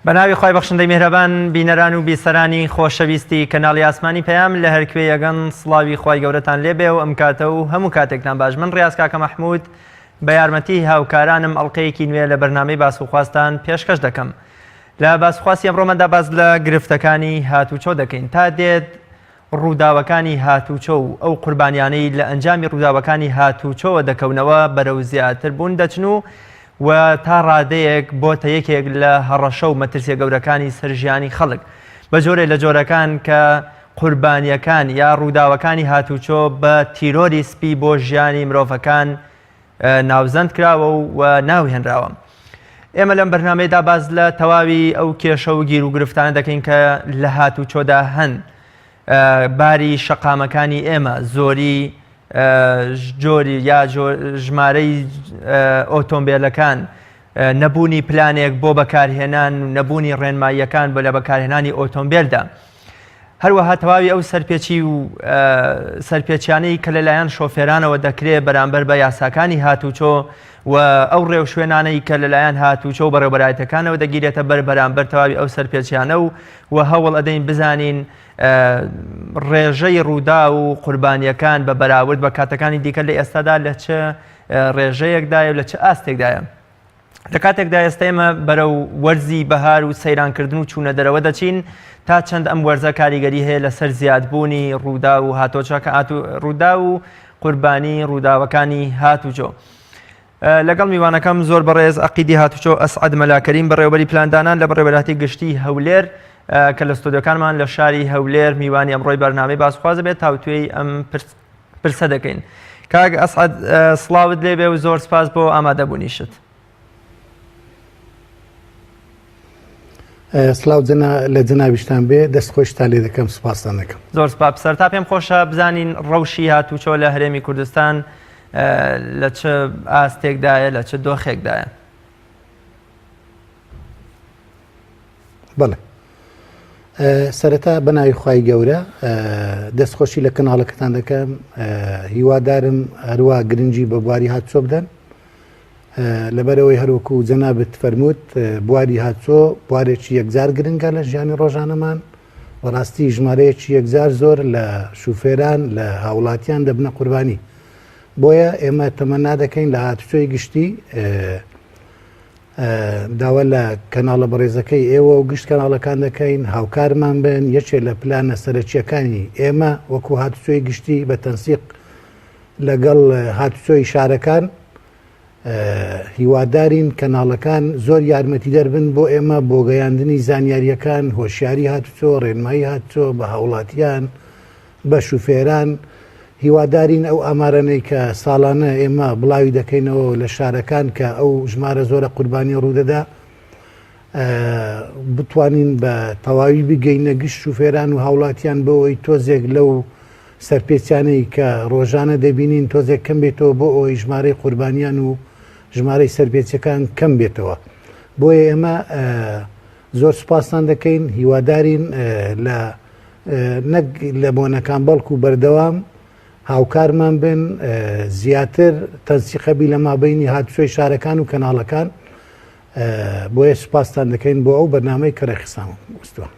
بەناوی خی بەخشندەی میهرەبان بینەران و بیسەرانی خۆشەویستی کەناڵی ئاسمانی پەیام لە هەرکوێ یەگەن سڵاوی خی گەورەتان لێبێ و ئەم کاتە و هەموو کاتێکتان باش. من ڕاست کاکە مەحموود بە یارمەتی هاوکارانم ئەڵلقەیەکی نوێ لە بەرنامەی باسوخواستان پێشکەش دەکەم. لە باسوخواستی ئەمڕۆمەدا باز لە گرفتەکانی هاتوچۆ دەکەین تا دێت ڕووداوەکانی هاتوچۆ و ئەو قوربانیانەی لە ئەنجامی ڕووداوەکانی هاتوچۆوە دەکەونەوە بەرەو زیاتر بوون دەچن و تا ڕادەیەک بۆتە یەکێک لە هەڕەشە و مەترسیە گەورەکانی سەرژیانی خەڵک بە جۆرێک لە جۆرەکان کە قوربانیەکان یا ڕووداوەکانی هاتوچۆ بە تیرۆری سپی بۆ ژیانی مرۆڤەکان ناوزەند کراوە و ناوی هێنراوە. ئێمە لەم بەرنامەیەدا باز لە تەواوی ئەو کێشە و گیر و گرفتانە دەکەین کە لە هاتوچۆدا هەن. باری شەقامەکانی ئێمە زۆری جۆری یا ژمارەی ئۆتۆمبیلەکان، نەبوونی پلانێک بۆ بەکارهێنان و نەبوونی ڕێنماییەکان بۆ لە بەکارهێنانی ئۆتۆمبیلدا، هەروەها تەواوی ئەو سەرپێچی و سەرپێچیانەی کە لەلایەن شۆفێرانەوە دەکرێت بەرامبەر بە یاساکانی هاتوچۆ و ئەو ڕێو شوێنانەی کە لەلایەن هاتوچۆ و بەڕێوەبەرایەتەکانەوە دەگیرێتە بەرامبەر تەواوی ئەو سەرپێچیانە و هەوڵ ئەدەین بزانین ڕێژەی ڕوودا و قوربانیەکان بە بەراورد بە کاتەکانی دیکە لە ئێستادا لە چه ڕێژەیەکدایە و لە چه ئاستێکدایە. لە کاتێکدا ئێستا ئێمە بەرەو وەرزی بەهار و سەیرانکردن و چوونە دەرەوە دەچین تا چەند ئەم وەرزە کاریگەری هەیە لەسەر زیادبوونی ڕوودا و ڕوودا و قوربانی ڕووداوەکانی هاتوچۆ. لەگەڵ میوانەکەم زۆر بەڕێز عەقیدی هاتوچۆ ئەسعەد مەلاکەریم بەڕێوەبەری پلاندانان لە بەڕێوەبەری گشتی هەولێر کە لە ستۆدیۆکانمان لە شاری هەولێر میوانی ئەمڕۆی بەرنامەی باسوخواز بێت تاوتوێی ئەم پرسە دەکەین. کاک ئەسعەد سڵاوت لێبێ و زۆر سپاس بۆ ئامادەبوونیشت. سڵاو لە جنابیشتان بێ دەستخۆشتان لێ دەکەم، سوپاسان دەکەم. زۆر سپاس. سەرتا پێم خۆشە بزانین ڕەوشی هاتوچۆ لە هەرێمی کوردستان لە چه ئاستێکدایە لە چه دۆخێکدایە؟ بەڵێ، سەرەتا بەناوی خوای گەورە دەستخۆشی لە کەناڵەکەتان دەکەم. هیوادارم هەروە گرنگی بە بواری هاتوچۆ بدەن، لەبەرەوەی هەروەکو جەنابەت فەرمووت بواری هاتوچۆ بوارێکی یەکجار گرنگە لە ژیانی ڕۆژانەمان، بەڕاستی ژمارەیەکی یەکجار زۆر لە شوفێران لە هاوڵاتیان دەبنە قوربانی. بۆیە ئێمە تەمەنا دەکەین لە هاتوچۆی گشتی داوا لە کەناڵە بەڕێزەکەی ئێوە و گشت کەناڵەکان دەکەین هاوکارمان بن، یەکێک لە پلانە سەرەکیەکانی ئێمە وەکو هاتوچۆی گشتی بە تەنسیق لەگەڵ هاتوچۆی شارەکان هیوادارین کەناڵەکان زۆر یارمەتی دەربن بۆ ئێمە بۆ گەیاندنی زانیاریەکان، هۆشیاری هاتوچۆ، ڕێنمایی هاتوچۆ بە هاوڵاتیان، بە شوفێران. هیوادارین ئەو ئامارانەی کە ساڵانە ئێمە بڵاوی دەکەینەوە لە شارەکان کە ئەو ژمارە زۆرە قوربانی ڕوودەدا بتوانین بە تەواوی بگەینە گشت شوفێران و هاوڵاتیان بەوەی تۆزێک لەو سەرپێچیانەی کە ڕۆژانە دەبینین تۆزێک کەم بێتەوە بۆ ئەوەی ژمارەی قوربانیان و ژمارەی سەرپێچەکان کەم بێتەوە. بۆیە ئێمە زۆر سوپاسان دەکەین، هیوادارین نەک لە بۆنەکان بەڵکو بەردەوام هاوکارمان بن، زیاتر تەنسیقەبی لە مابەینی هاتوچۆی شارەکان و کەناڵەکان. بۆیە سوپاسان دەکەین بۆ ئەو بەرنامەی کە ڕێخستان وستووە.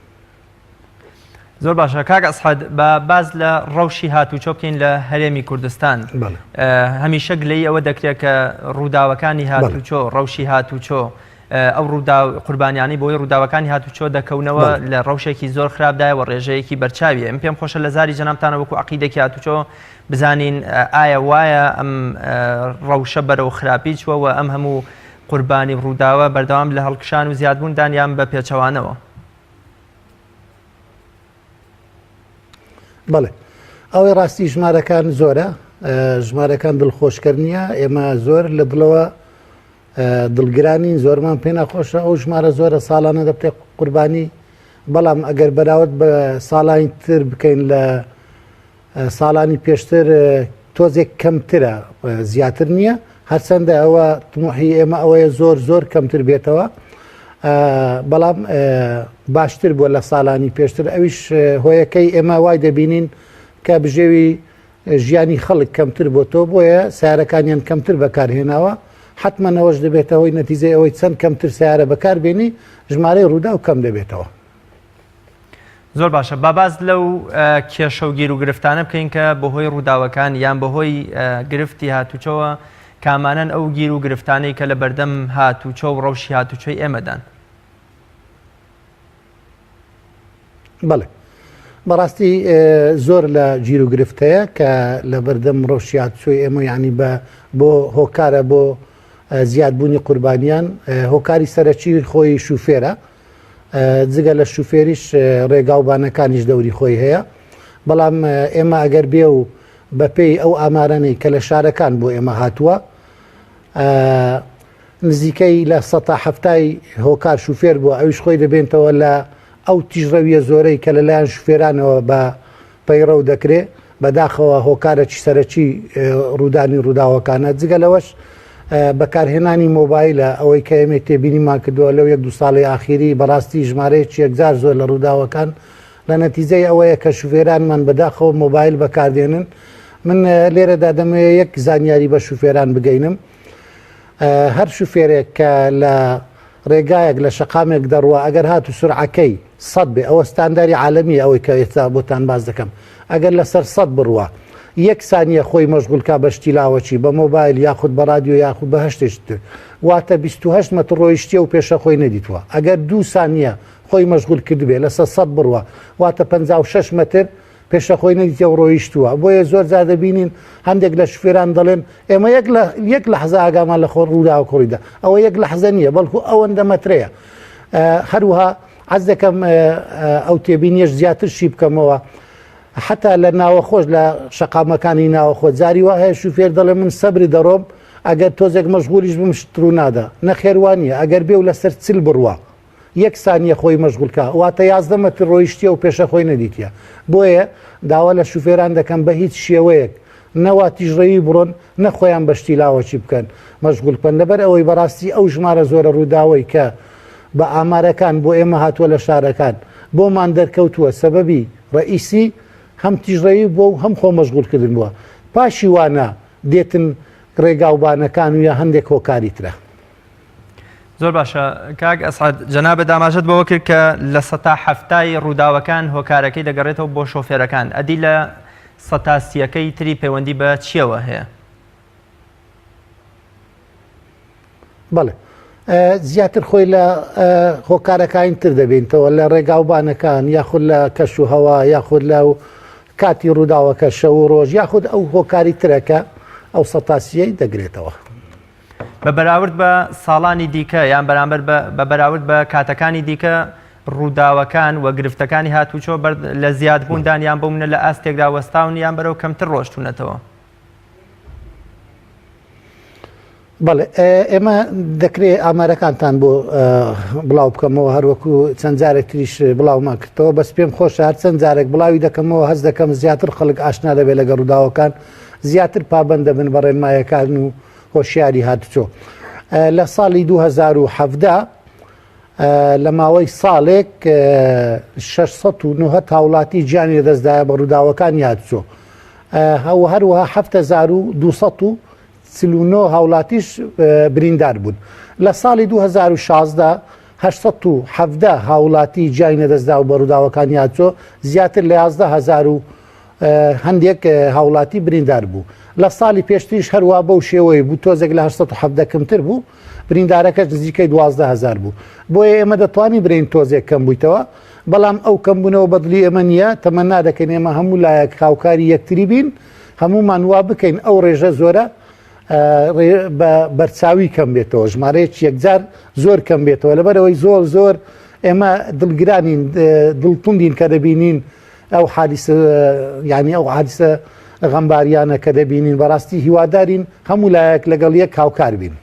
زۆر باشە کاک ئەسعەد، بە باز لە ڕەوشی هاتوچۆ بکەین لە هەرێمی کوردستان. هەمیشە گلەی ئەوە دەکرێت کە ڕووداوەکانی هاتوچۆ، ڕەوشی هاتوچۆ، ئەو قوربانیانی بۆی ڕووداوەکانی هاتوچۆ دەکەونەوە لە ڕەوشێکی زۆر خراپدایە و ڕێژەیەکی بەرچاویە. ئەم پێم خۆشە لە زاری جەنابتانە وەکو عەقیدەی هاتوچۆ بزانین ئایا وایە ئەم ڕەوشە بەرەو خراپی چووە و ئەم هەموو قوربانی ڕووداوە بەردەوام لە هەڵکشان و زیادبووندان یان بە پێچەوانەوە؟ بەڵێ، ئەوەی ڕاستی ژمارەکان زۆرە، ژمارەکان دڵخۆشکردنیە. ئێمە زۆر لە دڵەوە دڵگرانین، زۆرمان پێ ناخۆشە ئەو ژمارە زۆرە ساڵانە دەبتێ قوربانی. بەڵام ئەگەر بەراورد بە ساڵانی تر بکەین لە ساڵانی پێشتر تۆزێک کەمترە، زیاتر نییە. هەرچەندە ئەوە تموحی ئێمە ئەوەیە زۆر زۆر کەمتر بێتەوە، بەڵام باشتر بووە لە ساڵانی پێشتر. ئەویش هۆیەکەی ئێمە وای دەبینین کە بژێوی ژیانی خەڵک کەمتر بۆ تۆ، بۆیە سیارەکانیان کەمتر بەکارهێناوە حتمما ئەوەش دەبێتەوەی نەتیجەی ئەوەی چەند کەمتر سیارە بەکاربێنی ژمارەی ڕوودا و کەم دەبێتەوە. زۆر باشە باباز لەو کێشە و گیر و گرفتانە بکەین کە بەهۆی ڕووداوەکان یان بەهۆی گرفتی هاتوچۆوە کامانەن ئەو گیر و گرفتانەی کە لە بەردەم هاتوچۆ و ڕەوشی هاتوچۆی ئێمەدان. بەڵێ بەڕاستی زۆر لە گیر و گرفتەیە کە لە بەردەم ڕەوشی هاتوچۆی ئێمە یعنی بۆ هۆکارە بۆ زیادبوونی قوربانیان هۆکاری سەرەکی خۆی شوفێرە جگە لە شوفێریش ڕێگاوبانەکانیش دەوری خۆی هەیە بەڵام ئێمە ئەگەر بێ و بەپێی ئەو ئامارانەی کە لە شارەکان بۆ ئێمە هاتووە نزیکەی لە ١٧٠ هۆکار شوفێر بووە ئەوش خۆی دەبێنەوە لە ئەو تیژڕەویە زۆرەی کە لەلایەن شوفێرانەوە بە پەیڕە و دەکرێت بەداخەوە هۆکارێکی سەرەکی ڕوودانی ڕووداوەکانە جگە لەوەش بەکارهێنانی مۆبایلە ئەوەی کە ئێمە تێبینیمان کردووە لەو 1-2 ساڵی ئاخیری بەڕاستی ژمارەیەکی یەکجار زۆر لە ڕووداوەکان لە نەتیجەی ئەوەیە کە شوفێرانمان بەداخەوە مۆبایل بەکاردێنن من لێرەدا دەمەوێت یەک زانیاری بە شوفێران بگەینم هەر شوفێرێک کە لە ڕێگایەک لە شەقامێک دەڕوە ئەگەر هاتو سورعەکەی 100 بێ ئەوە ستانداری عالەمی ئەوەی کە ئێستا بۆتان باز دەکەم ئەگەر لەسەر 100 بڕوە یەک سانیە خۆی مەشغولکە بە شتیلاوەچی بە مۆبایل یاخود بە رادیۆ یاخود بە هەشتێشتر واتە 28 مەتر ڕۆیشتیە و پێشە خۆی نەدیتوە ئەگەر 2 سانیە خۆی مەشغول کردبێ لەسەر 100 بڕوە واتە 56 مەتر پێشە خۆی نەدیتە و ڕۆیشتووە بۆیە زۆر زار دەبینین هەندێک لە شوفێران دەڵێن ئێمە یەک لەحزە ئاگامان لە خۆ ڕوودا و کۆڕیدا ئەوە یەک لەحزە نییە بەڵکو ئەوەندە مەترەیە هەروها عەز دەکەم ئەو تێبینیەش زیاتر شی بکەمەوە حتا لە ناوەخۆش لە شەقامەکانی ناوەخۆ جاری وا هەیە شوفێر دەڵێ من سەبری دەڕۆم ئەگەر تۆزێک مەشغولیش بم شت ڕوو نادا نەخێوانیە ئەگەر بێ و لەسەر چل بڕوە یەک سانیە خۆی مەشغولکە واتە 11 مەتر ڕۆیشتیە و پێشە خۆی نەدیتە بۆیە داوا لە شوفێران دەکەم بە هیچ شێوەیەک نەوا تیژڕەوی بڕۆن نەخۆیان بەشتی لاوەچی بکەن مەشغول بکەن لەبەر ئەوەی بەڕاستی ئەو ژمارە زۆرە ڕووداوەی کە بە ئامارەکان بۆ ئێمە هاتووە لە شارەکان بۆمان دەرکەوتووە سەبەبی ڕئیسی هەم تیژڕەوی بۆ و هەم خۆ مەشغولکردن بووە پاشی وانە دێتن ڕێگاوبانەکان و یا هەندێک هۆکاری ترە. زۆر باشە کاک ئەسعەد جەنابە داماژەت بەوە کرد کە لە ١٧٠ ڕووداوەکان هۆکارەکەی دەگەڕێتەوە بۆ شۆفێرەکان ئەدی لە ١30ەکەی تری پەیوەندی بە چیەوە هەیە؟ بەڵێ زیاتر خۆی لە هۆکارەکانی تر دەبێنەوە لە ڕێگاوبانەکان یاخود لە کەش و هەوا یاخود لە کاتی ڕووداوەکە شەو و ڕۆژ یاخود ئەو هۆکاری ترەکە ئەو ١٠ دەگرێتەوە. بە بەراورد بە ساڵانی دیکە یان بەرامبەر بە بەراورد بە کاتەکانی دیکە ڕووداوەکان و گرفتەکانی هاتوچۆ لە زیادبووندان یان بۆ منە لە ئاستێکدا وەستاون یان بەرەو کەمتر ڕۆشتونەتەوە. بەڵێ ئێمە دەکرێت ئامارەکانتان بۆ بڵاو بکەمەوە هەروەکو چەند جارێک تریش بڵاومان کردەوە بەس پێم خۆش هەر چەند جارێک بڵاوی دەکەمەوە هەست دەکەم زیاتر خەڵک ئاشنا دەبێت لەگە ڕووداوەکان زیاتر پابەندە بن بە ڕێنمایەکان و هۆشیاری هاتوچۆ لە ساڵی 2017 لە ماوەی ساڵێک 690 هاوڵاتی گیانی دەستدایە بە ڕووداوەکانی هاتوچۆ هەروەها 7239 هاوڵاتیش بریندار بوون لە ساڵی 2016 870 هاوڵاتی گیانی نەدەستدا و بە ڕووداوەکانی هاتوچۆ زیاتر لە 11,000 هەندێک هاوڵاتی بریندار بوو لە ساڵی پێشتریش هەروە بەو شێوەیە بوو تۆزێک لە 870 کەمتر بوو بریندارەکەش نزیکەی 12,000 بوو بۆیە ئێمە دەتوانین برین تۆزێک کەم بوویتەوە بەڵام ئەو کەمبوونەوە بەدڵی ئێمە نییە تەمەنا دەکەین ئێمە هەموو لایەک هاوکاری یەکتری بین هەمومان وا بکەین ئەو ڕێژە زۆرە بەرچاوی کەم بێتەوە ژمارەیەکی یەکجار زۆر کەم بێتەوە لەبەرەوەی زۆر ئێمە دڵگرانین دڵتوندین کە دەبینین ئەو حادیسە یعنی ئەو حادیسە غەمباریانە کە دەبینین بەڕاستی هیوادارین هەموو لایەک لەگەڵ یەک هاوکار بین.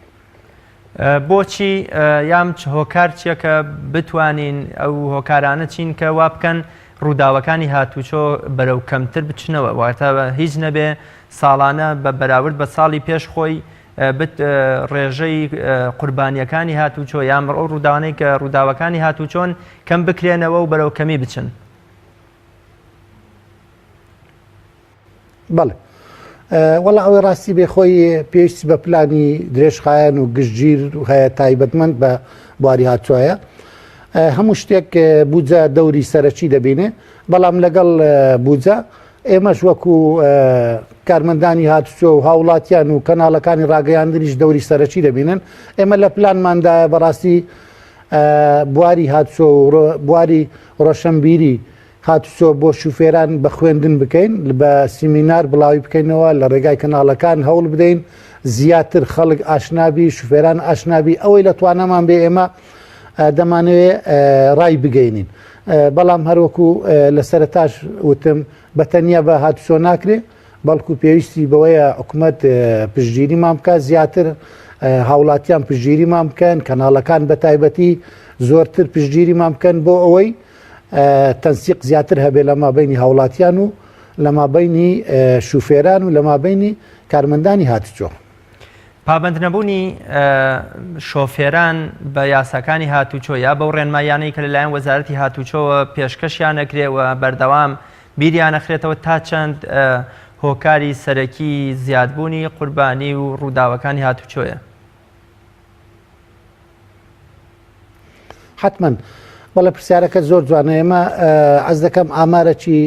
بۆچی یام هۆکار چیە کە بتوانین ئەو هۆکارانە چین کە وا بکەن ڕووداوەکانی هاتوچۆ بەرەو کەمتر بچنەوە واتە هیچ نەبێ ساڵانە بە بەراورد بە ساڵی پێش خۆی ڕێژەی قوربانیەکانی هاتوچۆ یان ئەو ڕووداوانەی کە ڕووداوەکانی هاتوچۆن کەم بکرێنەوە و بەرەو کەمی بچن. بەڵێ وەڵا ئەوەی ڕاستی بێخۆی پێویستی بە پلانی درێژخایەن و گشتگیر هەیە تایبەتمەند بە بواری هاتووایە هەموو شتێک بودجە دەوری سەرەکی دەبینێ بەڵام لەگەڵ بودجە ئێمەش وەکو کارمەندانی هاتوچۆ و هاوڵاتیان و کەناڵەکانی ڕاگەیاندنیش دەوری سەرەکی دەبینن ئێمە لە پلانماندایە بەڕاستی بواری هاتوچۆ بواری ڕۆشنبیری هاتوچۆ بۆ شوفێران بە خوێندن بکەین بە سیمینار بڵاوی بکەینەوە لە ڕێگای کەناڵەکان هەوڵ بدەین زیاتر خەڵک ئاشنابی شوفێران ئاشنابی ئەوەی لە توانەمان بێ ئێمە دەمانەوێت ڕای بگەینین بەڵام هەروەکو لە سەرەتاش وتم بەتەنیا بە هاتوچۆ ناکرێ بەڵکو پێویستی بەوەیە حکوومەت پشتگیریمان بکە زیاتر هاوڵاتیان پشتگیریمان بکەن کەناڵەکان بە تایبەتی زۆرتر پشتگیریمان بکەن بۆ ئەوەی تەنسیق زیاتر هەبێ لە مابینی هاوڵاتیان و لە مابینی شوفێران و لە مابینی کارمەندانی هاتوچۆ پابندنەبوونی شۆفێران بە یاساکانی هاتوچۆ یا بەو ڕێنمایانەی کە لەلایەن وەزارەتی هاتوچۆوە پێشکەشیان نەکرێەوە بەردەوام بیریان نەخرێتەوە تا چەند هۆکاری سەرەکی زیادبوونی قوربانی و ڕووداوەکانی هاتوچۆیە حتمما بەڵێ پرسیارەکە زۆر جوانە ئێمە ئەس دەکەم ئامارەکی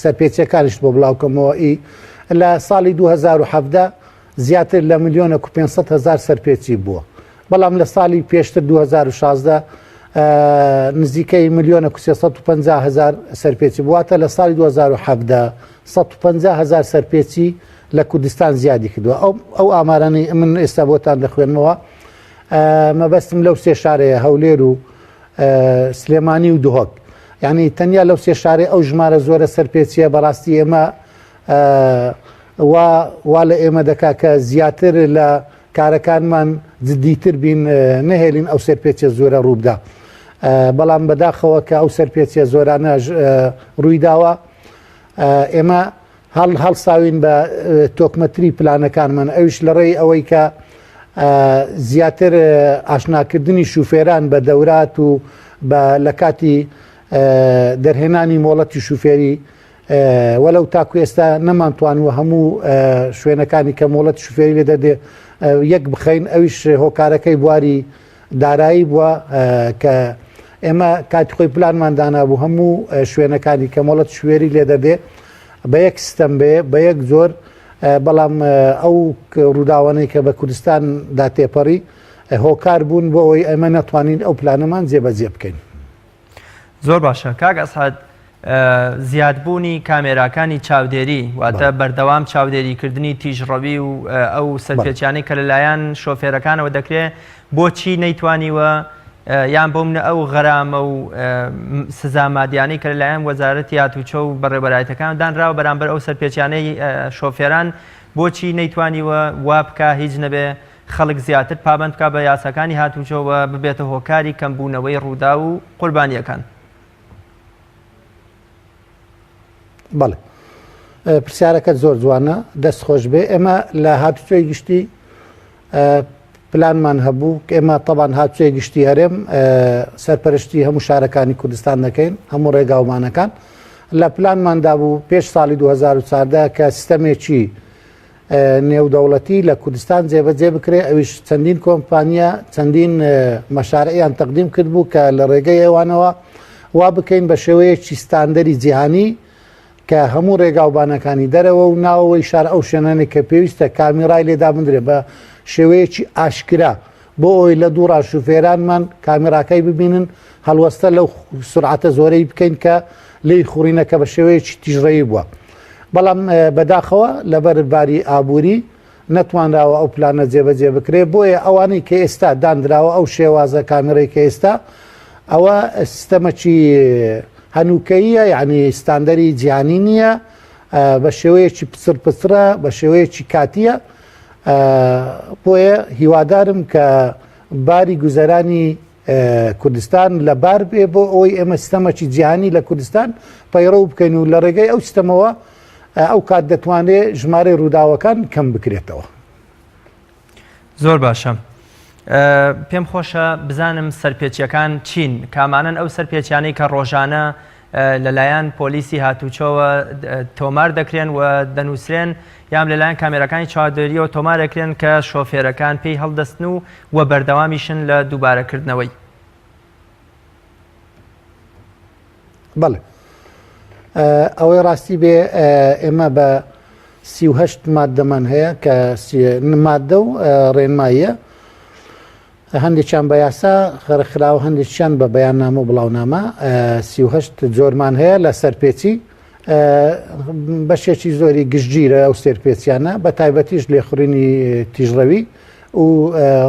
سەرپێچیەکانیش بۆ بڵاوکەمەوە لە ساڵی 2017 زیاتر لە 1,500,000 سەرپێچی بووە بەڵام لە ساڵی پێشتر 2016 نزیکەی 1,350,000 سەرپێچی بواتە لە ساڵی 2017 150,000 سەرپێچی لە کوردستان زیادی کردووە ئەو ئامارانەی من ئێستا بۆتان دەخوێنمەوە مەبەستم لەو سێ شارەیە هەولێر و سلێمانی و دهۆک یعنی تەنیا لەو سێ شارێ ئەو ژمارە زۆرە سەرپێچیە بەڕاستی ئێمە وا لە ئێمە دەکا کە زیاتر لە کارەکانمان جدیتر بین نەهێلین ئەو سەرپێچە زۆرە ڕووبدا بەڵام بەداخەوە کە ئەو سەرپێچە زۆرانە ڕوویداوە ئێمە هەڵساوین بە تۆکمەتری پلانەکانمان ئەوش لە ڕێی ئەوەی کە زیاتر ئاشناکردنی شوفێران بە دەورات و لە کاتی دەرهێنانی مۆڵەتی شوفێری وەلەو تاکو ئێستا نەمانتوانوە هەموو شوێنەکانی کە مۆڵەت شوفێری لێ دەدێ یەک بخەین ئەویش هۆکارەکەی بواری دارایی بووە کە ئێمە کاتی خۆی پلانماندانا بوو هەموو شوێنەکانی کە مۆڵەت شوێری لێ دەدێ بە یەک سیستەم بێ بە یەک زۆر بەڵام ئەو ڕووداوانەی کە بە کوردستان دا تێپەڕی هۆکار بوون بۆ ئەوەی ئەمە نەتوانین ئەو پلانەمان جێبەجێ بکەین زۆر باشە کاک ئەسعەد زیادبوونی کامێراکانی چاودێری واتە بەردەوام چاودێریکردنی تیژڕەوی و ئەو سەرپێچیانەی کە لەلایەن شۆفێرەکانەوە دەکرێت بۆچی نەیتوانیوە یان بۆ منە ئەو غەرامە و سزامادیانەی کە لەلایەن وەزارەتی هاتوچۆ و بەڕێوەبەرایەتەکان دانراوە بەرامبەر ئەو سەرپێچیانەی شۆفێران بۆچی نەیتوانیوە وا بکە هیچ نەبێ خەڵک زیاتر پابند بکە بە یاساکانی هاتوچۆوە ببێتە هۆکاری کەمبوونەوەی ڕوودا و قوربانیەکان بەڵێ پرسیارەکەت زۆر جوانە دەست خۆش بێ ئێمە لە هاتوچۆی گشتی پلانمان هەبوو کە ئێمە تەبان هاتوچۆی گشتی هەرێم سەرپەرشتی هەموو شارەکانی کوردستان دەکەین هەموو ڕێگاومانەکان لە پلانماندا بوو پێش ساڵی 2014 کە سیستەمێکی نێودەوڵەتی لە کوردستان جێبەجێ بکرێ ئەویش چەندین کۆمپانیا چەندین مەشارعیان تەقدیم کرد بوو کە لە ڕێگەی ئێوانەوە وا بکەین بە شێوەیەکی ستاندەری جیهانی کە هەموو ڕێگاوبانەکانی دەرەوە و ناوەوەی شار ئەو شوێنانێک کە پێویستە کامیڕای لێدا بندرێ بە شێوەیەکی ئاشکرا بۆ ئەوی لە دووڕا شوفێرانمان کامیراکەی ببینن هەڵوەستە لەو سرعەتە زۆرەی بکەین کە لی خوڕینەکە بە شێوەیەکی تیژڕەیی بووە بەڵام بەداخەوە لەبەر باری ئابووری نەتوانراوە ئەو پلانە جێبەجێ بکرێ بۆیە ئەوانەی کە ئێستا دانراوە ئەو شێوازە کامێرەی کە ئێستا ئەوە سیستەمەکی هەنووکەیە یعنی ستاندەری جیهانی نییە بە شێوەیەکی پچرە بە شێوەیەکی کاتیە بۆیە هیوادارم کە باری گوزەرانی کوردستان لەبار بێ بۆ ئەوەی ئێمە سیستەمەکی جیهانی لە کوردستان پەیڕەو بکەین و لە ڕێگەی ئەو سیستەمەوە ئەو کات دەتوانێت ژمارەی ڕووداوەکان کەم بکرێتەوە زۆر باشە پێم خۆشە بزانم سەرپێچیەکان چین کامانن ئەو سەرپێچیانەی کە ڕۆژانە لەلایەن پۆلیسی هاتوچۆوە تۆمار دەکرێن و دەنووسرێن یام لەلایەن کامێرەکانی چاودێریەوە تۆمار دەکرێن کە شۆفێرەکان پێی هەڵدەستن و بەردەوامیشن لە دووبارەکردنەوەی. بەڵێ ئەوەی ڕاستی بێ ئێمە بە 38 مادەمان هەیە کە مادە و ڕێنماییە، هەندێکیان بە یاسا خەرخراوە، هەندێکیان بە بەیاننامە و بڵاونامە. 38 جۆرمان هەیە لە سەرپێچی، بەشێکی زۆری گشتگیرە ئەو سەرپێچیانە، بە تایبەتیش لێخوڕینی تیژڕەوی و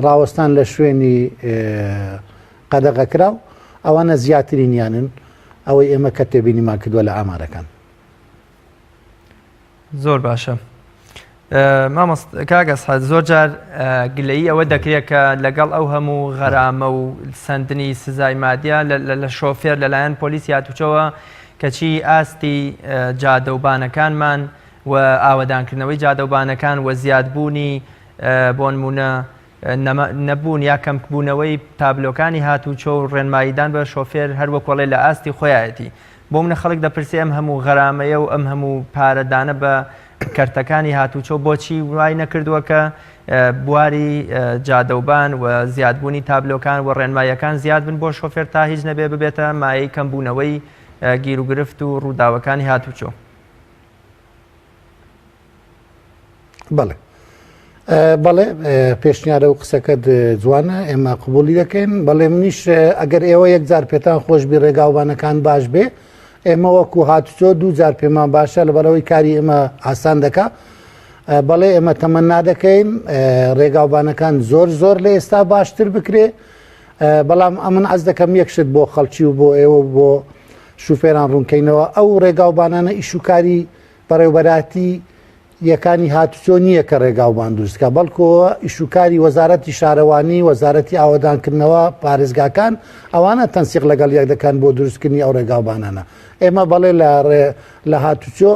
ڕاوەستان لە شوێنی قەدەغەکراو، ئەوانە زیاترینیانن ئەوەی ئێمە کە تێبینیمان کردووە لە ئامارەکان. زۆر باشە. کاگەس زۆر جار گلەیی ئەوە دەکرێت کە لەگەڵ ئەو هەموو غەرامە و سندنی سزای مادیە لە شۆفێر لەلایەن پۆلیسی هاتوچەوە کەچی ئاستی جادەوبانەکانمان و ئاوەدانکردنەوەی جادەوبانەکان و زیادبوونی بۆ نمونە نەبوون یا کەمبوونەوەی تابلۆکانی هاتوچۆ و ڕێنماییدان بە شۆفێر هەروەکوڵێ لە ئاستی خۆیەتی. بۆ منە خەڵک دەپرسی ئەم هەموو غەرامەیە و ئەم هەموو پارەدانە بە کەرتەکانی هاتوچۆ بۆچی وای نەکردووە کە بواری جادەوبان و زیادبوونی تابلۆکان و ڕێنماییەکان زیاد بن بۆ شۆفێر تا هیچ نەبێ ببێتە مایەی کەمبوونەوەی گیر و گرفت و ڕووداوەکانی هاتوچۆ. بەڵێ بەڵێ پێشنیارە و قسەکەت جوانە، ئێمە قبولی دەکەین. بەڵێ منیش ئەگەر ئێوە یەکجار پێتان خۆشبی ڕێگاوبانەکان باش بێ، ئێمە وەکو هاتوچۆ دووجار پێمان باشە لەبەرەوەی کاری ئێمە ئاسان دەکا. بەڵێ ئێمە تەمەنا دەکەین ڕێگاوبانەکان زۆر زۆر لە ئێستا باشتر بکرێ، بەڵام ئەمن ئەس دەکەم یەکشت بۆ خەڵکی و بۆ ئێوە بۆ شوفێران ڕوونکەینەوە ئەو ڕێگاوبانانە ئیشوکاری بەڕێوبەراتی یەکانی هاتوچۆ نییە کە ڕێگاوبان دروستکە، بەڵکەوە ئیشوکاری وەزارەتی شارەوانی، وەزارەتی ئاوەدانکردنەوە، پارێزگاکان ئەوانە تەنسیق لەگەڵ یەک دەکەن بۆ دروستکردنی ئەو ڕێگاوبانانە. ئێمە بەڵێ لە هاتوچۆ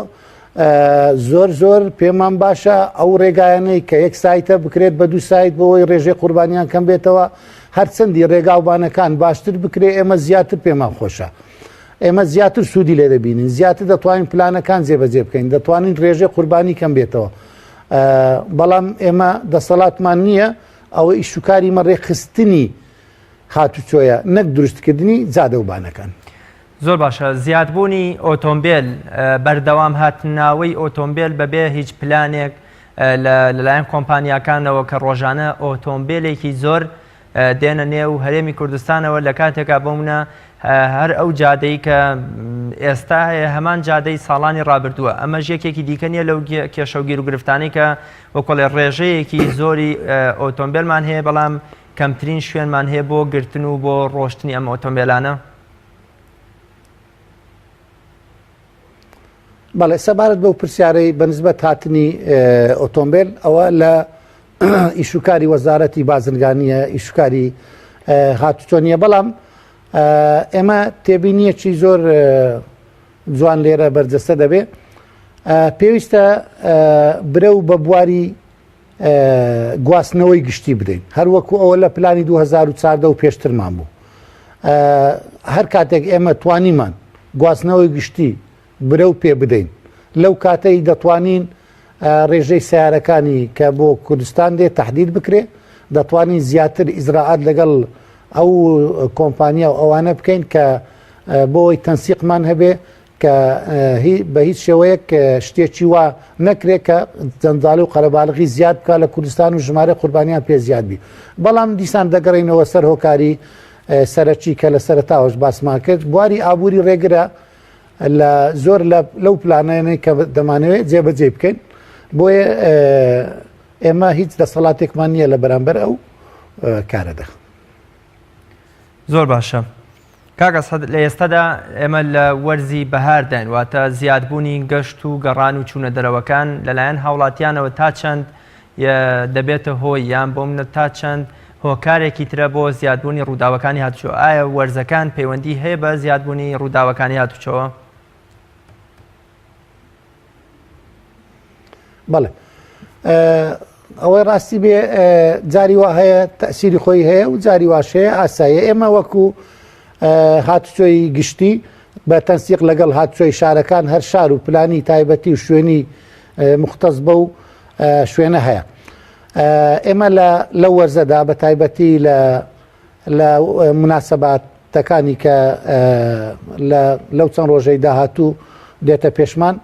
زۆر زۆر پێمان باشە ئەو ڕێگایانەی کە یەک سایتە بکرێت بە دوو سایت بۆەوەی ڕێژەی قوربانیان کەم بێتەوە، هەرچەندی ڕێگاوبانەکان باشتر بکرێ ئێمە زیاتر پێمان خۆشە. ئێمە زیاتر سوودی لێ دەبینین، زیاتر دەتوانین پلانەکان جێبەجێ بکەین، دەتوانین ڕێژەی قوربانی کەم بێتەوە. بەڵام ئێمە دەسەڵاتمان نییە ئەوە ئیشوکاری مەڕێخستنی هاتوچۆیە، نەک دروستکردنی جادەوبانەکان. زۆر باشە. زیادبوونی ئۆتۆمبیل، بەردەوام هاتناوەی ئۆتۆمبیل بەبێ هیچ پلانێک لەلایەن کۆمپانیاکانەوە کە ڕۆژانە ئۆتۆمبیلێکی زۆر دێنە نێو هەرێمی کوردستانەوە لە کاتێکا بۆمونە هەر ئەو جادەی کە ئێستا هەیە هەمان جادەی ساڵانی ڕابردووە. ئەمەش یەکێکی دیکە نیە لەو کێشەوگیر و گرفتانی کە وەکۆڵێ ڕێژەیەکی زۆری ئۆتۆمبیلمان هەیە، بەڵام کەمترین شوێنمان هەیە بۆ گرتن و بۆ ڕۆشتنی ئەم ئۆتۆمبیلانە. بەڵێ سەبارەت بەو پرسیارەی بەنسبەت هاتنی ئۆتۆمبیل، ئەوە لە ئیشوکاری وەزارەتی بازرگانیە، ئیشوکاری هاتوچۆ نیە، بەڵام ئێمە تێبینیەکی زۆر جوان لێرە بەرجەستە دەبێ. پێویستە برە و بە بواری گواستنەوەی گشتی بدەین، هەروەکو ئەوە لە پلانی 2014 و پێشترمان بوو. هەر کاتێک ئێمە توانیمان گواستنەوەی گشتی برە و پێ بدەین، لەو کاتەی دەتوانین ڕێژەی سیارەکانی کە بۆ کوردستان دێ تەحدید بکرێ، دەتوانین زیاتر ئیزراعات لەگەڵ ئەو کۆمپانیا و ئەوانە بکەین کە بۆی تەنسیقمان هەبێ کە بە هیچ شێوەیەک شتێکی وا نەکرێت کە جەنجاڵی و قەرەباڵغی زیاد بکە لە کوردستان و ژمارە قوربانیان پێ زیاد بی. بەڵام دیسان دەگەڕینەوە سەر هۆکاری سەرەکی کە لە سەرەتاوەش باسمان کرد، بواری ئابووری ڕێگرە لە زۆر لەو پلانەیەی کە دەمانەوێت جێبەجێ بکەین. بۆیە ئێمە هیچ دەسەڵاتێکمان نییە لە بەرامبەر ئەو کارەدا. زۆر باشە. کاگەس لە ئێستادا ئێمە لە وەرزی بەهارداین، واتە زیادبوونی گەشت و گەڕان و چوونە دەرەوەکان لەلایەن هاوڵاتیانەوە تا چەند دەبێتە هۆی یان بۆ منە تا چەند هۆکارێکی ترە بۆ زیادبوونی ڕووداوەکانی هاتوچۆ. ئایا وەرزەکان پەیوەندی هەیە بە زیادبوونی ڕووداوەکانی هاتوچۆوە؟ بەڵێ ئەوەی ڕاستی بێ جاری وا هەیە، تەسیری خۆی هەیە و جاری واش هەیە، ئاسایە. ئێمە وەکو هاتوچۆی گشتی بە تەنسیق لەگەڵ هاتوچۆی شارەکان هەر شار و پلانی تایبەتی و شوێنی مختص بە و شوێنە هەیە. ئێمە لە وەرزەدا بە تایبەتی لە مناسەباتەکانی کە لەو چەند ڕۆژەی داهاتوو دێتە پێشمان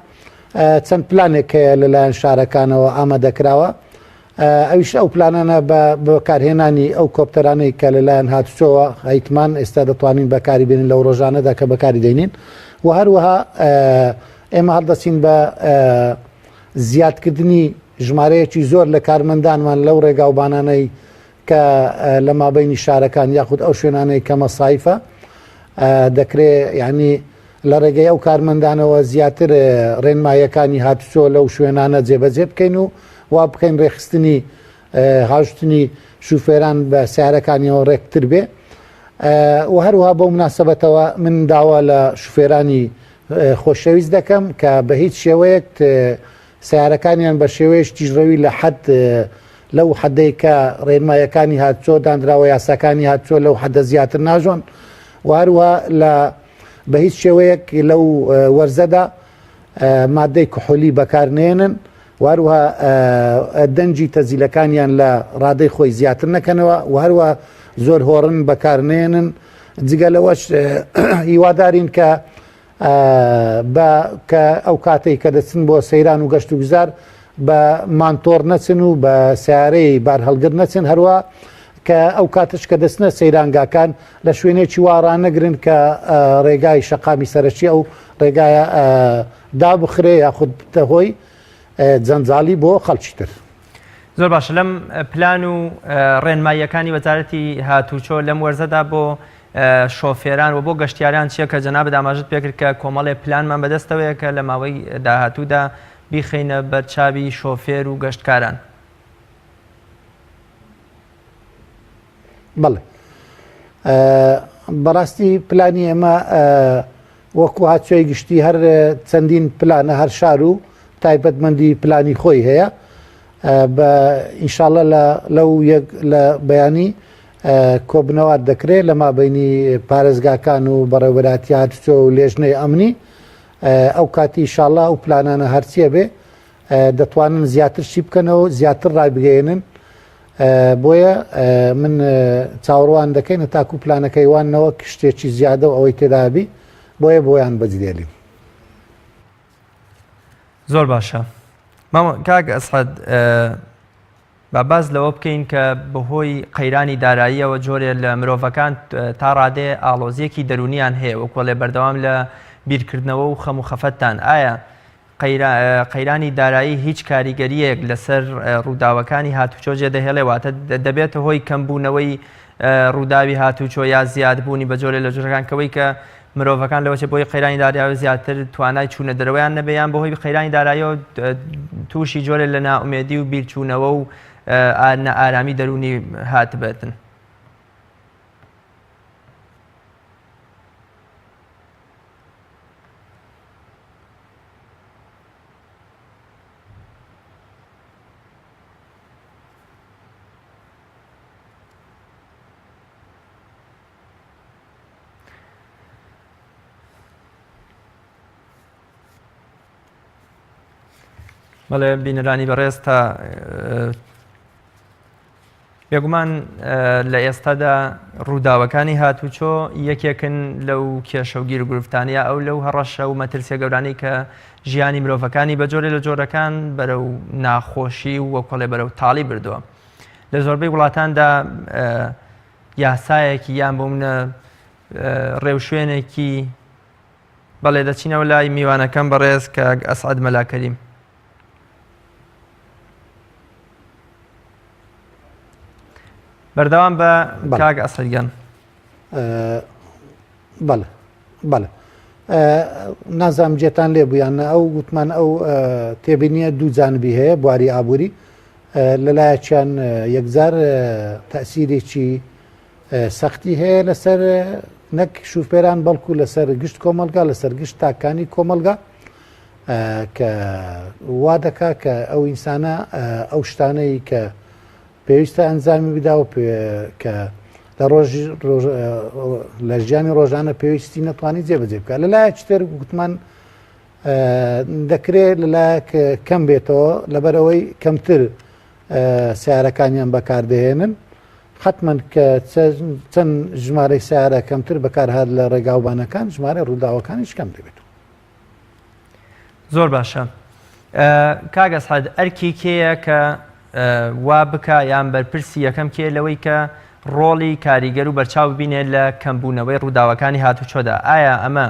چەند پلانێک هەیە لەلایەن شارەکانەوە ئامادەکراوە. ئەویش ئەو پلانانە بە بەکارهێنانی ئەو کۆپتەرانەی کە لەلایەن هاتوچۆوە هەیتمان ئێستا دەتوانین بەکاری بێنین لەو ڕۆژانەدا کە بەکاری دەینین و هەروەها ئێمە هەڵدەچین بە زیادکردنی ژمارەیەکی زۆر لە کارمەندانمان لەو ڕێگاوبانانەی کە لە مابینی شارەکان یاخود ئەو شوێنانەی کە مەسایفە دەکرێت یعنی لە ڕێگەی ئەو کارمەندانەوە زیاتر ڕێنمایەکانی هاتوچۆ لەو شوێنانە جێبەجێ بکەین و وا بکەین ڕێخستنی هاوشتنی شوفێران بە سیارەکانیەوە ڕێکتر بێ و هەروها بۆ مناسبەتەوە من داوا لە شوفێرانی خۆشەویست دەکەم کە بە هیچ شێوەیەک سیارەکانیان بە شێوەیەش تیژڕەوی لە حەد لەو حەدەی کە ڕێنمایەکانی هاتوچۆ دانراوە یاساکانی هاتوچۆ لەو حەدە زیاتر ناژۆن و هەروها بە هیچ شێوەیەک لەو وەرزەدا مادەی کحولی بەکارنێنن وهروها دەنجی تەزیلەکانیان لە ڕادەی خۆی زیاتر نەکەنەوە و هەروە زۆر هۆڕن بەکارنێنن جگە لەوەش هیوادارین کە ئەو کاتێک کە دەچن بۆ سەیران و گەشت و گوزار بە مانتۆر نەچن و بە سیارەی بار هەڵگر نەچن هەروە کە ئەو کاتش کە دەچنە سەیرانگاکان لە شوێنێکی وارانەگرن کە ڕێگای شەقامی سەرەکی ئەو ڕێگایە دابخرێ یاخود بتە هۆی جەنجالی بۆ خەڵکی تر. زۆر باشە لەم پلان و ڕێنماییەکانی وەزارەتی هاتوچۆ لەم وەرزەدا بۆ شۆفێران و بۆ گەشتیاران چیە کە جەنابەت ئاماژەت پێکرد کە کۆمەڵێ پلانمان بەدەستەوەیە کە لە ماوەی داهاتوودا بیخینە بەرچاوی شۆفێر و گەشتکاران. بەڵێ بەڕاستی پلانی ئێمە وەکو هاتوچۆی گشتی هەر چەندین پلانە هەر شار و تایبەتمەندی پلانی خۆی هەیە بە ئینشاڵە لەو لە بەیانی کۆبنەوە دەکرێت لە مابینی پارێزگاکان و بەڕێوەبەراتی هاتوچۆ و لێژنەی ئەمنی ئەو کاتی ئینشاڵە و پلانانە هەرچیە بێ دەتوانن زیاتر شی بکەنەوە زیاتر ڕایبگەێنن بۆیە من چاوەڕوان دەکەین تاکو پلانەکەی وانەوە شتێکی زیادە و ئەوەی تێدابی بۆیە بۆیان بەجدێلیم. زۆر باشە کاک ئەسعەد با باز لەوە بکەین کە بەهۆی قەیرانی داراییەوە جۆرێ لە مرۆڤەکان تا ڕادێ ئاڵۆزیەکی دەرونیان هەیە وەکوەڵێ بەردەوام لە بیرکردنەوە و خەم و خەفەتتان ئایا قەیرانی دارایی هیچ کاریگەریەک لەسەر ڕووداوەکانی هاتوچۆ جێ دەهێڵێ واتە دەبێتە هۆی کەمبوونەوەی ڕووداوی هاتوچۆ یا زیادبوونی بە جۆرێ لە جۆرەکانکەوەی کە مرۆڤەکان لەوەچێ بۆی قەیرانی دارایی زیاتر توانای چوونە دەرەوەیان نەبێیان بەهۆی قەیرانی داراییەوە تووشی جۆرێ لە نائومێدی و بیرچوونەوە و ئارامی دەرونی هاتبێتن. بەڵێ بینەرانی بەڕێز تا بێگومان لە ئێستادا ڕووداوەکانی هاتوچۆ یەکێکن لەو کێشە و گیر و گرفتانیا ئەو لەو هەڕەشە و مەترسیە گەورانەی کە ژیانی مرۆڤەکانی بە جۆرێ لە جۆرەکان بەرەو ناخۆشی و وەکوەڵێ بەرەو تاڵی بردووە. لە زۆربەی وڵاتاندا یاسایەکی یان بۆ منە ڕێوشوێنێکی بەڵێ دەچینەوە لای میوانەکەم بەڕێز کە ئەسعەد مەلاکەریم. بەردەوام بە کاک ئەسعەدگیان. بەڵێ بەڵێ نازام جێتان لێ بوویانە ئەو گوتمان ئەو تێبینیە دوو جانبی هەیە بواری ئابووری لەلایەکیان یەکجار تەسیرێکی سەختی هەیە لەسەر نەک شوفێران بەڵکو لەسەر گشت کۆمەلگا لەسەر گشت تاکانی کۆمەلگا کە وا دەکا کە ئەو ئینسانە ئەو شتانەی کە پێویستە ئەنجامی بداوە کە لە ژیانی ڕۆژانە پێویستی نەتوانانی جێبەجێ بکە لەلایەکتر گوتمان دەکرێت لەلایەک کەم بێتەوە لەبەرەوەی کەمتر سیارەکانیان بەکاردەهێنن حتمما کە چەند ژمارەی سیارە کەمتر بەکارهات لە ڕێگاوبانەکان ژمارە ڕووداوەکانیش کەم دەبێت. زۆر باشە. کاگە سعد ئەرکی کێیە کە وا بکە یان بەرپرسی یەکەم کێ لەوەی کە ڕۆڵی کاریگەر و بەرچاو ببینێت لە کەمبوونەوەی ڕووداوەکانی هاتوچۆدا؟ ئایا ئەمە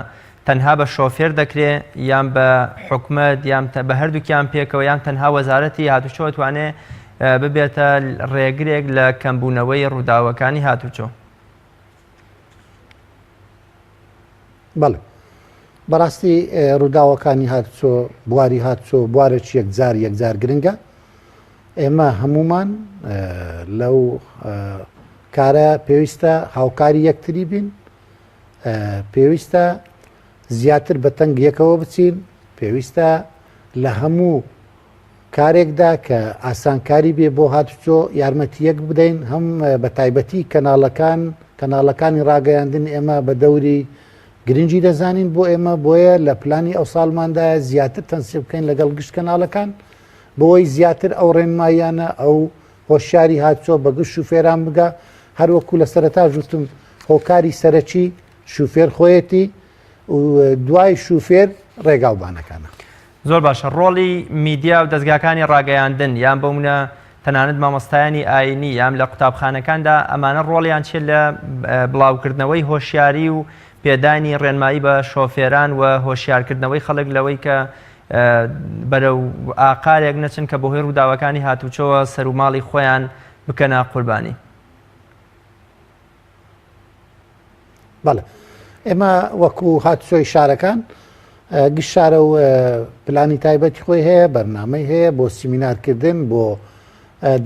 تەنها بە شۆفێر دەکرێت یان بە حکومەت یان بە هەردووکیان پێکەوە یان تەنها وەزارەتی هاتوچۆ توانێت ببێتە ڕێگرێک لە کەمبوونەوەی ڕووداوەکانی هاتوچۆ؟ بەڵێ بەڕاستی ڕووداوەکانی هاتوچۆ بواری هاتوچۆ بوارێکی یەکجار گرنگە. ئێمە هەمومان لەو کارە پێویستە هاوکاری یەکتری بین، پێویستە زیاتر بە تەنگ یەکەوە بچین، پێویستە لە هەموو کارێکدا کە ئاسانکاری بێ بۆ هاتوچۆ یارمەتیەک بدەین. هەم بە تایبەتی کەناڵەکانی ڕاگەیاندن ئێمە بە دەوری گرنگی دەزانین بۆ ئێمە، بۆیە لە پلانی ئەو ساڵماندا زیاتر تەنسیب بکەین لەگەڵ گشت کەناڵەکان بۆی زیاتر ئەو ڕێنمایانە ئەو هۆشیاری هاتوچۆ بە گشت شوفێران بگە. هەروەکو لە سەرەتا ژوتم هۆکاری سەرەکی شوفێر خۆیەتی و دوای شوفێر ڕێگاوبانەکانە. زۆر باشە. ڕۆڵی میدیا و دەستگاکانی ڕاگەیاندن یان بەمونە تەنانەت مامۆستایانی ئاینی یان لە قوتابخانەکاندا ئەمانە ڕۆڵیان چێت لە بڵاوکردنەوەی هۆشیاری و پێدانی ڕێنمایی بە شۆفێران و هۆشیارکردنەوەی خەڵک لەوەی کە بەرەو ئاقارێک نەچن کە بەهۆی ڕووداوەکانی هاتوچۆوە سەر و ماڵی خۆیان بکەنە قوربانی؟ بەڵێ ئێمە وەکو هاتوچۆی شارەکان گشت شارە و پلانی تایبەتی خۆی هەیە، بەرنامەی هەیە بۆ سیمینارکردن، بۆ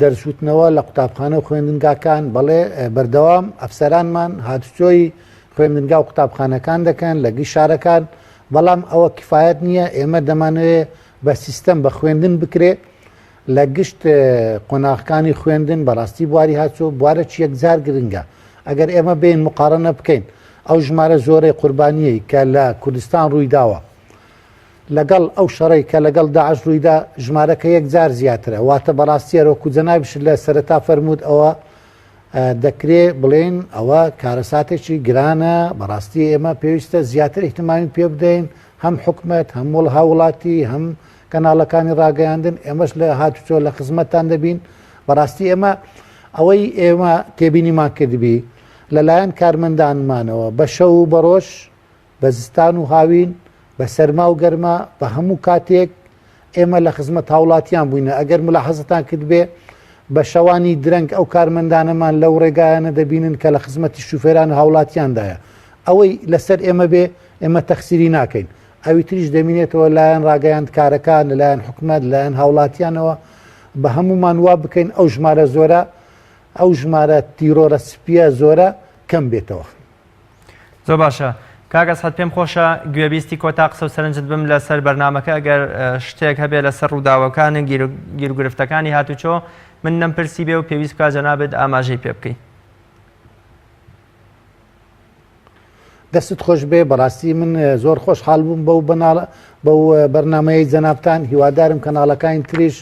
دەرسوتنەوە لە قوتابخانە و خوێندنگاکان. بەڵێ بەردەوام ئەفسەرانمان هاتوچۆی خوێندنگا و قوتابخانەکان دەکەن لە گشت شارەکان، بەڵام ئەوە کفایەت نییە. ئێمە دەمانوێت بە سیستەم بە خوێندن بکرێت لە گشت قۆناغەکانی خوێندن. بەڕاستی بواری هاتوچۆ بوارێکی یەکجار گرنگە. ئەگەر ئێمە بین مقارنە بکەین ئەو ژمارە زۆرەی قوربانیەی کە لە کوردستان ڕوویداوە لەگەڵ ئەو شەڕی کە لەگەڵ داعش ڕوویدا ژمارەکە یەکجار زیاترە، واتە بەڕاستیەوەکو جەنابش لە سەرەتا فەرموود ئەوە دەکرێت بڵێن ئەوە کارەساتێکی گرانە. بەڕاستی ئێمە پێویستە زیاتر ئیحتیمامی پێ بدەین، هەم حکومەت هەم هاوڵاتی هەم کەناڵەکانی ڕاگەیاندن. ئێمەش لە هاتوچۆ لە خزمەتتان دەبین. بەڕاستی ئێمە ئەوەی ئێمە تێبینیمان کردبی لەلایەن کارمەندانمانەوە بە شەو و بەڕۆژ، بە زستان و هاوین، بە سەرما و گەرما، بە هەموو کاتێک ئێمە لە خزمەت هاوڵاتیان بووینە. ئەگەر ملاحەزەتان کرد بێ بە شەوانی درەنگ ئەو کارمەندانەمان لەو ڕێگایانە دەبینن کە لە خزمەتی شوفێران هاوڵاتیاندایە. ئەوەی لەسەر ئێمە بێ ئێمە تەخسیری ناکەین. ئەوی تریش دەمینێتەوە لایەن ڕاگەیاند کارەکان، لەلایەن حکومەت، لایەن هاوڵاتیانەوە بە هەمومان وا بکەین ئەو ژمارە زۆرە، ئەو ژمارە تیرۆرە سپیە زۆرە کەم بێتەوە. زۆر باشە. کاگەس هەت پێم خۆشە گوێبیستی کۆتا قسە و سەرنجت بم لەسەر بەرنامەکە. ئەگەر شتێک هەبێ لەسەر ڕووداوەکانی گیرگرفتەکانی هاتوچۆ من نەمپرسی بێ و پێویست کا جەنابێت ئاماژەی پێ بکەی. دەستت خۆش بێ. بەڕاستی من زۆر خۆشحاڵ بووم بەو بەرنامەیە جەنابتان. هیوادارم کەناڵەکانی تریش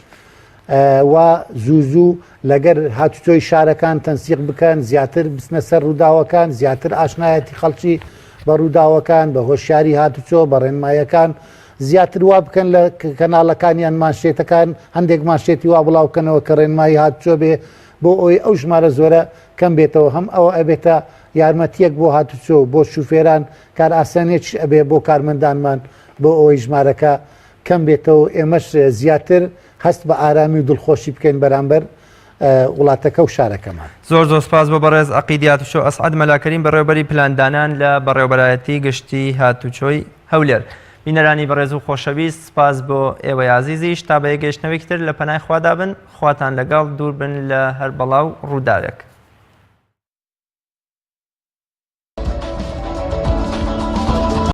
و زوو لەگەر هاتوچۆی شارەکان تەنسیق بکەن، زیاتر بچنە سەر ڕووداوەکان، زیاتر ئاشنایەتی خەڵکی بە ڕووداوەکان، بە هۆشیاری هاتوچۆ، بە ڕێنمایەکان زیاتر وا بکەن لە کەناڵەکانیان مانشێتەکان. هەندێک مانشێتی وا بڵاوکەنەوە کە ڕێنمایی هاتوچۆ بێ بۆ ئەوی ئەو ژمارە زۆرە کەم بێتەوە. هەم ئەوە ئەبێتە یارمەتیەک بۆ هاتوچۆ، بۆ شوفێران کار ئاسانێکی ئەبێ بۆ کارمەندانمان بۆ ئەوەی ژمارەکە کەم بێتەوە. ئێمەش زیاتر هەست بە ئارامی و دڵخۆشی بکەین بەرامبەر وڵاتەکە و شارەکەمان. زۆر سپاس بۆ بەڕێز عەقیدی هاتوچۆ ئەسعەد مەلاکەریم بەڕێوەبەری پلاندانان لە بەڕێوەبەرایەتی گشتی هاتوچۆی هەولێر. بینەرانی بەڕێز و خۆشەویست، سپاس بۆ ئێوەی عەزیزیش. تا بە یەکگەشتنەوەی تر لە پەنای خوادا بن، خواتان لەگەڵ دوور بن لە هەر بەڵاو ڕووداوێک.